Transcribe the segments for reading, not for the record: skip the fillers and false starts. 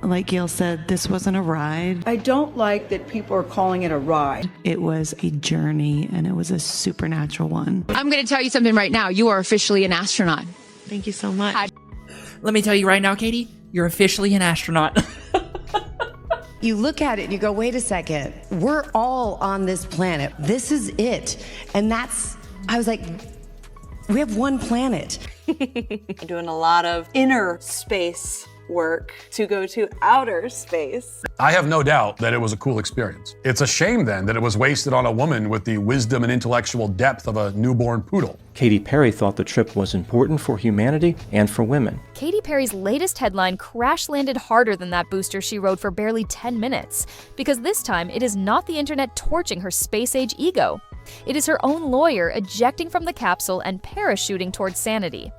Like Gail said, this wasn't a ride. I don't like that people are calling it a ride. It was a journey, and it was a supernatural one. I'm going to tell you something right now. You are officially an astronaut. Thank you so much. Let me tell you right now, Katie, you're officially an astronaut. You look at it and you go, wait a second, we're all on this planet. This is it. And I was like, we have one planet. I'm doing a lot of inner space work to go to outer space. I have no doubt that it was a cool experience. It's a shame then that it was wasted on a woman with the wisdom and intellectual depth of a newborn poodle. Katy Perry thought the trip was important for humanity and for women. Katy Perry's latest headline crash-landed harder than that booster she rode for barely 10 minutes. Because this time, it is not the internet torching her space-age ego. It is her own lawyer ejecting from the capsule and parachuting towards sanity.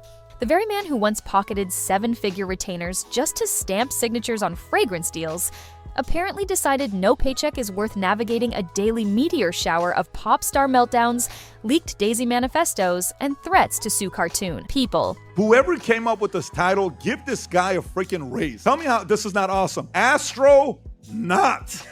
The very man who once pocketed 7-figure retainers just to stamp signatures on fragrance deals apparently decided no paycheck is worth navigating a daily meteor shower of pop star meltdowns, leaked Daisy manifestos, and threats to sue cartoon people. Whoever came up with this title, give this guy a freaking raise. Tell me how this is not awesome. Astronaut.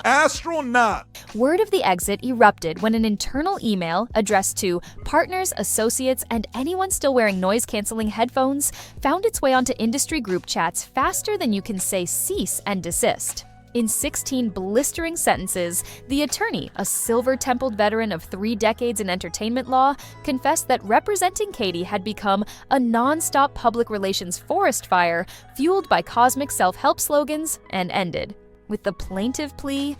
Astronaut. Word of the exit erupted when an internal email addressed to partners, associates, and anyone still wearing noise-canceling headphones found its way onto industry group chats faster than you can say cease and desist. In 16 blistering sentences, the attorney, a silver-templed veteran of 3 decades in entertainment law, confessed that representing Katy had become a non-stop public relations forest fire fueled by cosmic self-help slogans and ended with the plaintive plea,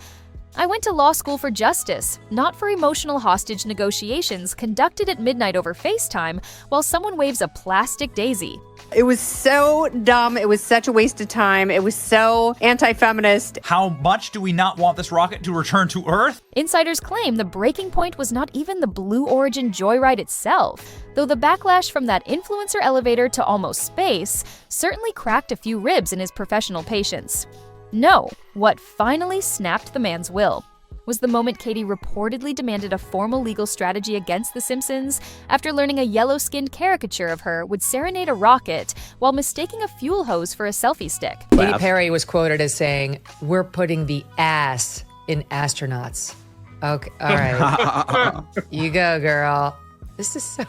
"I went to law school for justice, not for emotional hostage negotiations conducted at midnight over FaceTime while someone waves a plastic daisy." It was so dumb. It was such a waste of time. It was so anti-feminist. How much do we not want this rocket to return to Earth? Insiders claim the breaking point was not even the Blue Origin joyride itself, though the backlash from that influencer elevator to almost space certainly cracked a few ribs in his professional patience. No, what finally snapped the man's will was the moment Katy reportedly demanded a formal legal strategy against The Simpsons after learning a yellow-skinned caricature of her would serenade a rocket while mistaking a fuel hose for a selfie stick. Katy Perry was quoted as saying, "We're putting the ass in astronauts." Okay, all right. You go, girl. This is so...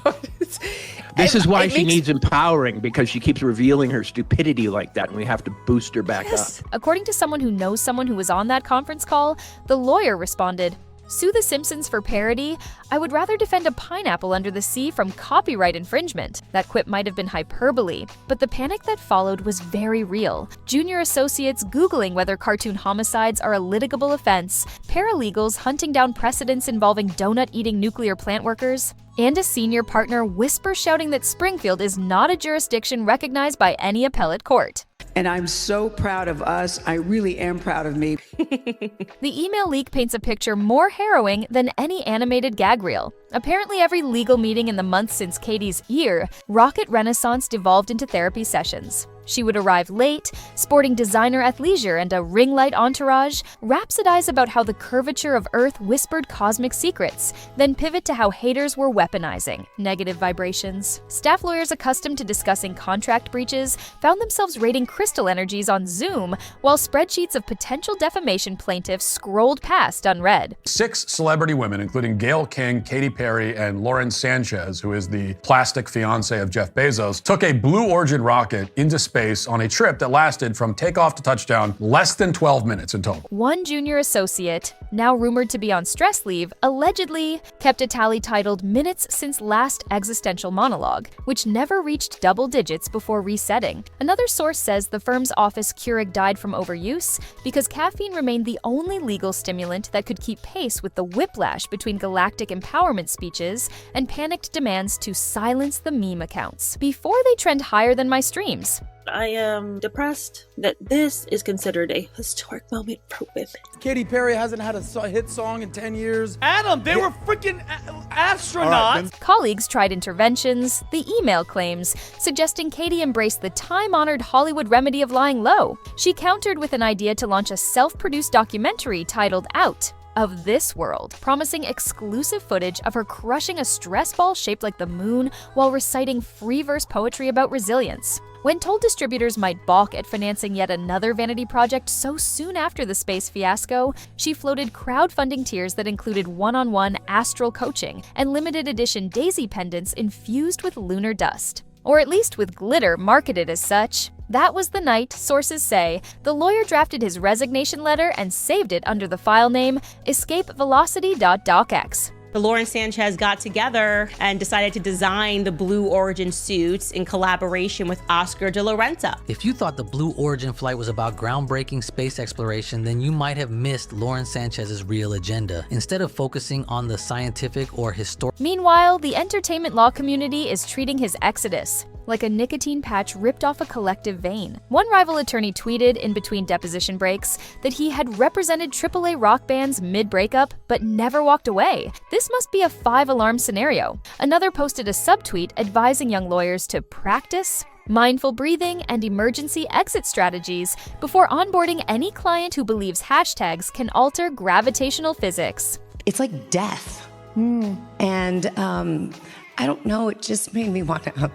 This is why she needs empowering, because she keeps revealing her stupidity like that, and we have to boost her back up. According to someone who knows someone who was on that conference call, the lawyer responded, "Sue The Simpsons for parody? I would rather defend a pineapple under the sea from copyright infringement." That quip might have been hyperbole, but the panic that followed was very real. Junior associates Googling whether cartoon homicides are a litigable offense, paralegals hunting down precedents involving donut-eating nuclear plant workers, and a senior partner whisper shouting that Springfield is not a jurisdiction recognized by any appellate court. And I'm so proud of us. I really am proud of me. The email leak paints a picture more harrowing than any animated gag reel. Apparently, every legal meeting in the months since Katy's year, Rocket Renaissance devolved into therapy sessions. She would arrive late, sporting designer athleisure and a ring light entourage, rhapsodize about how the curvature of Earth whispered cosmic secrets, then pivot to how haters were weaponizing negative vibrations. Staff lawyers accustomed to discussing contract breaches found themselves rating crystal energies on Zoom, while spreadsheets of potential defamation plaintiffs scrolled past unread. 6 celebrity women, including Gayle King, Katy Perry, and Lauren Sanchez, who is the plastic fiance of Jeff Bezos, took a Blue Origin rocket into space on a trip that lasted from takeoff to touchdown less than 12 minutes in total. One junior associate, now rumored to be on stress leave, allegedly kept a tally titled "Minutes Since Last Existential Monologue," which never reached double digits before resetting. Another source says the firm's office Keurig died from overuse because caffeine remained the only legal stimulant that could keep pace with the whiplash between galactic empowerment speeches and panicked demands to silence the meme accounts before they trend higher than my streams. I am depressed that this is considered a historic moment for women. Katy Perry hasn't had a hit song in 10 years. Adam, they were freaking astronauts. Colleagues tried interventions, the email claims, suggesting Katy embraced the time-honored Hollywood remedy of lying low. She countered with an idea to launch a self-produced documentary titled Out of This World, promising exclusive footage of her crushing a stress ball shaped like the moon while reciting free verse poetry about resilience. When told distributors might balk at financing yet another vanity project so soon after the space fiasco, she floated crowdfunding tiers that included one-on-one astral coaching and limited edition daisy pendants infused with lunar dust. Or at least with glitter marketed as such. That was the night, sources say, the lawyer drafted his resignation letter and saved it under the file name escapevelocity.docx. Lauren Sanchez got together and decided to design the Blue Origin suits in collaboration with Oscar de la Renta. If you thought the Blue Origin flight was about groundbreaking space exploration, then you might have missed Lauren Sanchez's real agenda. Instead of focusing on the scientific or historical. Meanwhile, the entertainment law community is treating his exodus like a nicotine patch ripped off a collective vein. One rival attorney tweeted in between deposition breaks that he had represented AAA rock bands mid-breakup but never walked away. This must be a 5-alarm scenario. Another posted a subtweet advising young lawyers to practice mindful breathing and emergency exit strategies before onboarding any client who believes hashtags can alter gravitational physics. It's like death. And I don't know, it just made me want to...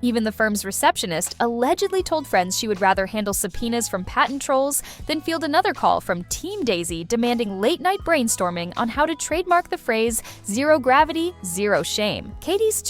Even the firm's receptionist allegedly told friends she would rather handle subpoenas from patent trolls than field another call from Team Daisy demanding late-night brainstorming on how to trademark the phrase "zero gravity, zero shame." Katy's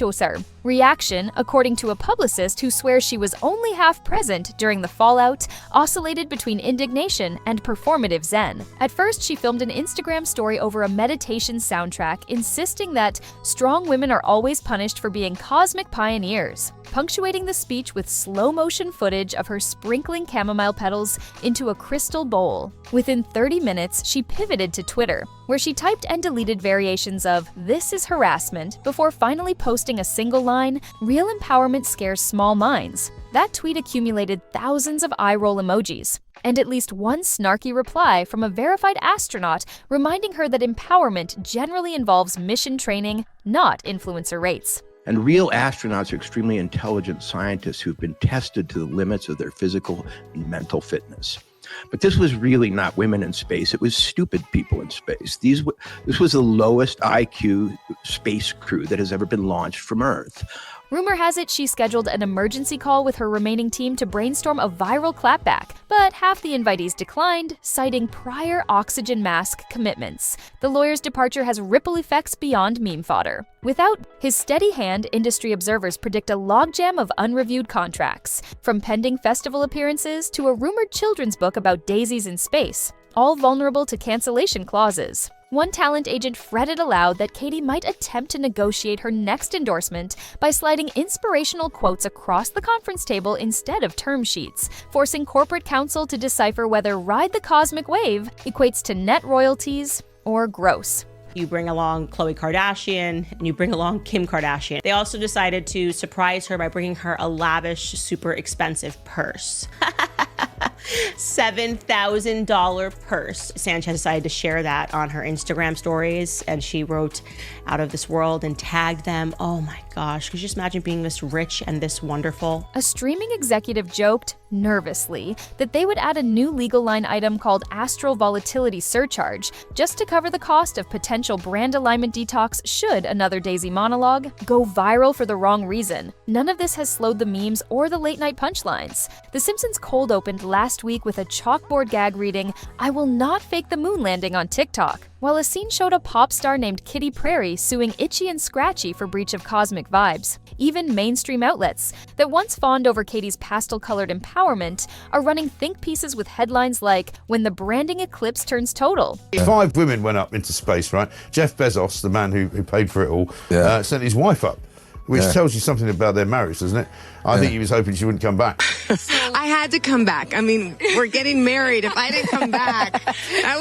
reaction, according to a publicist who swears she was only half present during the fallout, oscillated between indignation and performative zen. At first, she filmed an Instagram story over a meditation soundtrack, insisting that strong women are always punished for being cosmic pioneers, punctuating the speech with slow-motion footage of her sprinkling chamomile petals into a crystal bowl. Within 30 minutes, she pivoted to Twitter, where she typed and deleted variations of "this is harassment" before finally posting a single line, "real empowerment scares small minds." That tweet accumulated thousands of eye-roll emojis, and at least one snarky reply from a verified astronaut reminding her that empowerment generally involves mission training, not influencer rates. And real astronauts are extremely intelligent scientists who've been tested to the limits of their physical and mental fitness. But this was really not women in space. It was stupid people in space. This was the lowest IQ space crew that has ever been launched from Earth. Rumor has it she scheduled an emergency call with her remaining team to brainstorm a viral clapback, but half the invitees declined, citing prior oxygen mask commitments. The lawyer's departure has ripple effects beyond meme fodder. Without his steady hand, industry observers predict a logjam of unreviewed contracts, from pending festival appearances to a rumored children's book about daisies in space, all vulnerable to cancellation clauses. One talent agent fretted aloud that Katy might attempt to negotiate her next endorsement by sliding inspirational quotes across the conference table instead of term sheets, forcing corporate counsel to decipher whether "ride the cosmic wave" equates to net royalties or gross. You bring along Khloe Kardashian and you bring along Kim Kardashian. They also decided to surprise her by bringing her a lavish, super expensive purse. $7,000 purse. Sanchez decided to share that on her Instagram stories, and she wrote "out of this world" and tagged them. Oh my gosh, could you just imagine being this rich and this wonderful? A streaming executive joked, nervously, that they would add a new legal line item called astral volatility surcharge just to cover the cost of potential brand alignment detox should another Daisy monologue go viral for the wrong reason. None of this has slowed the memes or the late-night punchlines. The Simpsons cold opened last week with a chalkboard gag reading, "I will not fake the moon landing on TikTok," while a scene showed a pop star named Kitty Prairie suing Itchy and Scratchy for breach of cosmic vibes. Even mainstream outlets that once fawned over Katy's pastel-colored empowerment are running think pieces with headlines like, "When the branding eclipse turns total." 5 women went up into space, right? Jeff Bezos, the man who paid for it all, sent his wife up, which tells you something about their marriage, doesn't it? I think he was hoping she wouldn't come back. I had to come back. I mean, we're getting married. If I didn't come back, that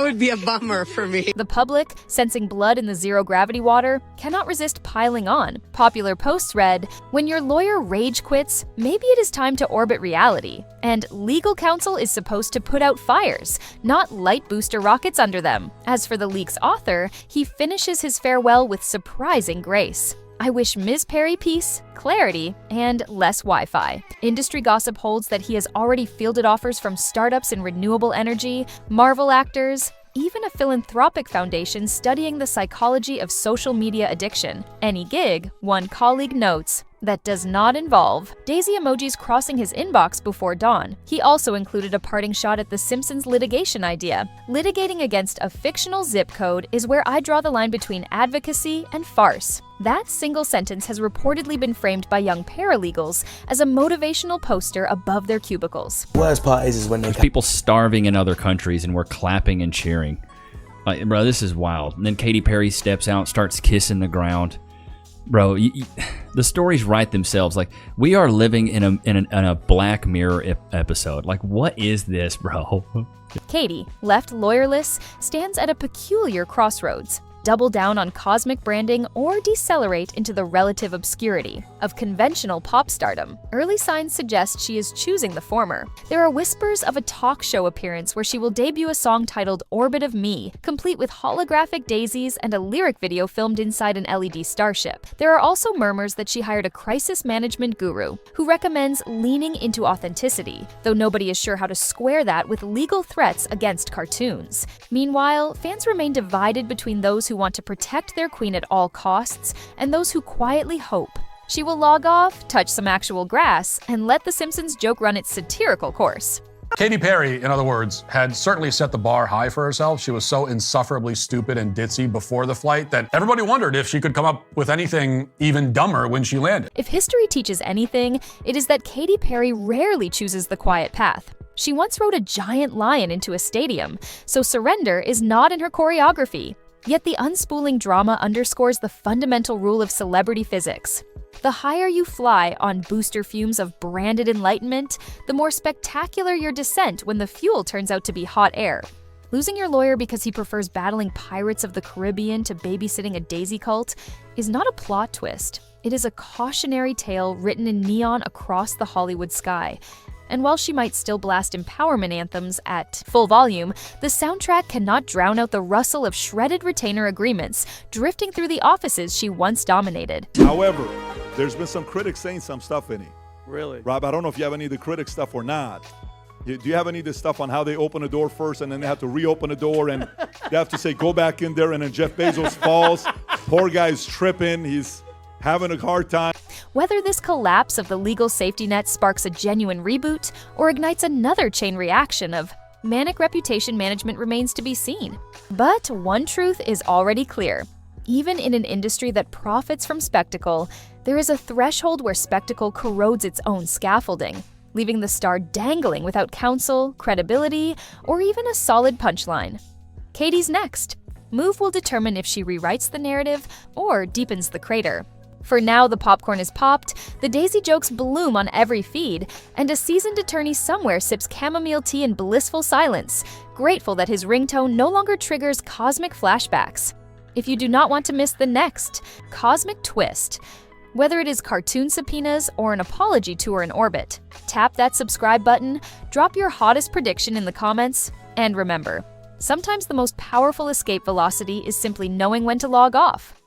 would be a bummer for me. The public, sensing blood in the zero-gravity water, cannot resist piling on. Popular posts read, "When your lawyer rage quits, maybe it is time to orbit reality." And legal counsel is supposed to put out fires, not light booster rockets under them. As for the leak's author, he finishes his farewell with surprising grace. "I wish Ms. Perry peace, clarity, and less Wi-Fi." Industry gossip holds that he has already fielded offers from startups in renewable energy, Marvel actors, even a philanthropic foundation studying the psychology of social media addiction. Any gig, one colleague notes, that does not involve Daisy emojis crossing his inbox before dawn. He also included a parting shot at the Simpsons litigation idea. Litigating against a fictional zip code is where I draw the line between advocacy and farce. That single sentence has reportedly been framed by young paralegals as a motivational poster above their cubicles. Worst part is when there's people starving in other countries and we're clapping and cheering. Like, bro, this is wild. And then Katy Perry steps out, starts kissing the ground. Bro, the stories write themselves. Like, we are living in a Black Mirror episode. Like, what is this, bro? Katy, left lawyerless, stands at a peculiar crossroads. Double down on cosmic branding or decelerate into the relative obscurity of conventional pop stardom. Early signs suggest she is choosing the former. There are whispers of a talk show appearance where she will debut a song titled Orbit of Me, complete with holographic daisies and a lyric video filmed inside an LED starship. There are also murmurs that she hired a crisis management guru who recommends leaning into authenticity, though nobody is sure how to square that with legal threats against cartoons. Meanwhile, fans remain divided between those who want to protect their queen at all costs and those who quietly hope she will log off, touch some actual grass, and let the Simpsons joke run its satirical course. Katy Perry, in other words, had certainly set the bar high for herself. She was so insufferably stupid and ditzy before the flight that everybody wondered if she could come up with anything even dumber when she landed. If history teaches anything, it is that Katy Perry rarely chooses the quiet path. She once rode a giant lion into a stadium, so surrender is not in her choreography. Yet the unspooling drama underscores the fundamental rule of celebrity physics. The higher you fly on booster fumes of branded enlightenment, the more spectacular your descent when the fuel turns out to be hot air. Losing your lawyer because he prefers battling Pirates of the Caribbean to babysitting a daisy cult is not a plot twist. It is a cautionary tale written in neon across the Hollywood sky. And while she might still blast empowerment anthems at full volume, the soundtrack cannot drown out the rustle of shredded retainer agreements drifting through the offices she once dominated. However, there's been some critics saying some stuff in it. Really? Rob, I don't know if you have any of the critic stuff or not. Do you have any of the stuff on how they open a door first and then they have to reopen the door and they have to say, go back in there, and then Jeff Bezos falls. Poor guy's tripping. He's having a hard time. Whether this collapse of the legal safety net sparks a genuine reboot or ignites another chain reaction of manic reputation management remains to be seen. But one truth is already clear. Even in an industry that profits from spectacle, there is a threshold where spectacle corrodes its own scaffolding, leaving the star dangling without counsel, credibility, or even a solid punchline. Katy's next. Move will determine if she rewrites the narrative or deepens the crater. For now, the popcorn is popped, the daisy jokes bloom on every feed, and a seasoned attorney somewhere sips chamomile tea in blissful silence, grateful that his ringtone no longer triggers cosmic flashbacks. If you do not want to miss the next cosmic twist, whether it is cartoon subpoenas or an apology tour in orbit, tap that subscribe button, drop your hottest prediction in the comments, and remember, sometimes the most powerful escape velocity is simply knowing when to log off.